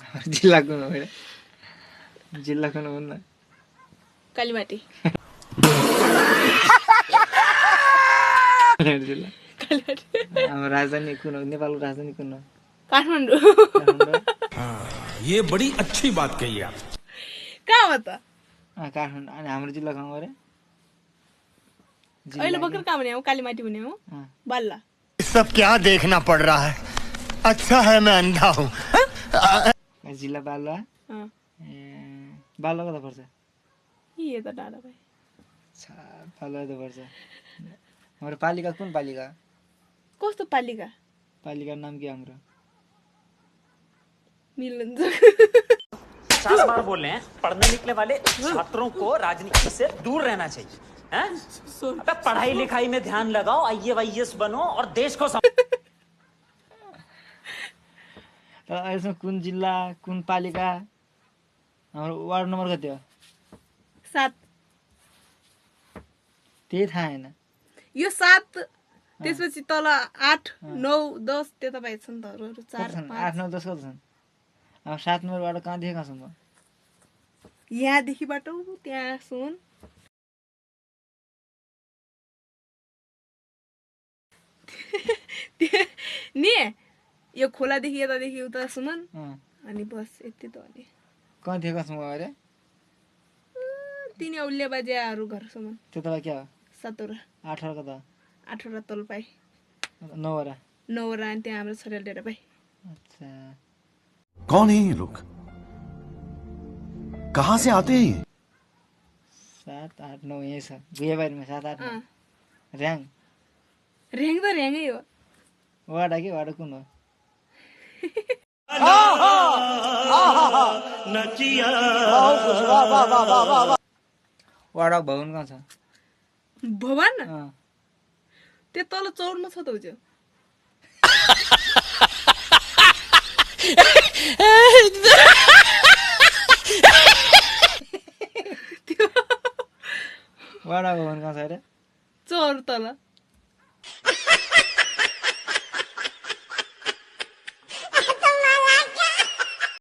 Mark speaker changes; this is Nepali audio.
Speaker 1: जिल्ला कुन हो जिल्ला कुन हो न
Speaker 2: कालीमाटी
Speaker 1: जिल्ला हाम्रो राजधानी कुन हो नेपालको राजधानी कुन हो
Speaker 2: काठमाडौँ
Speaker 3: ये बड़ी अच्छी बात कही आप
Speaker 2: कहाँ हो त
Speaker 1: काठमाडौँ अनि हाम्रो जिल्ला कहाँ गरे
Speaker 2: अहिले भर्खर कहाँ भने हो कालीमाटी भने हो बाल्ला
Speaker 4: सब क्या देखना पड़ रहा है अच्छा है मैं अंधा हूँ
Speaker 1: जिल्ला बालुवा बालुवा कता पर्छ
Speaker 2: ये त डाँडा भाइ
Speaker 1: बालुवा त पर्छ हाम्रो पालिका कुन पालिका
Speaker 2: कस्तो पालिका
Speaker 1: पालिका नाम के हाम्रो
Speaker 2: मिलन
Speaker 5: 4 बार बोल रहे हैं पढ़ने निकले वाले छात्रों को राजनीति से दूर रहना चाहिए हैं? अबे पढ़ाई लिखाई में ध्यान लगाओ IAS बनो और देश को
Speaker 1: यसमा कुन जिल्ला कुन पालिका हाम्रो वार्ड नम्बर कति हो
Speaker 2: 7
Speaker 1: त्यही थाहा हैन
Speaker 2: यो 7 त्यसपछि तल 8 9 10 त्यता बाहेक छन् त अरूहरू 4
Speaker 1: 8 9 10 कति छन् अब 7 नम्बरबाट कहाँ देखा छन्
Speaker 2: यहाँदेखिबाट त्यहाँ सुन नि यो खोलादेखि यतादेखि उता सुमन अनि बस यति त हो नि
Speaker 1: कहाँ देखा छन् अरे
Speaker 2: तिनी औल्य बाजेहरू घर सुमन
Speaker 1: त्यता के हो
Speaker 2: 7 वटा
Speaker 1: 8 वटा कता
Speaker 2: 8 वटा तल पाइ
Speaker 1: 9 वटा
Speaker 2: 9 वटा अनि त्यहाँ हाम्रो छोराले डेरा पाइ
Speaker 1: अच्छा
Speaker 3: कौन है ये लोग कहाँ से आते हैं ये
Speaker 1: 7 8 9 यही छ गुयाबारीमा 7 8 9 र्याङ
Speaker 2: र्याङ त र्याङै हो
Speaker 1: वाडा के वाडा कुन हो वाडा भवन कहाँ छ
Speaker 2: भवन त्यो तल चौरमा छ त उजो
Speaker 1: वाडा भवन कहाँ छ अरे
Speaker 2: चौर तल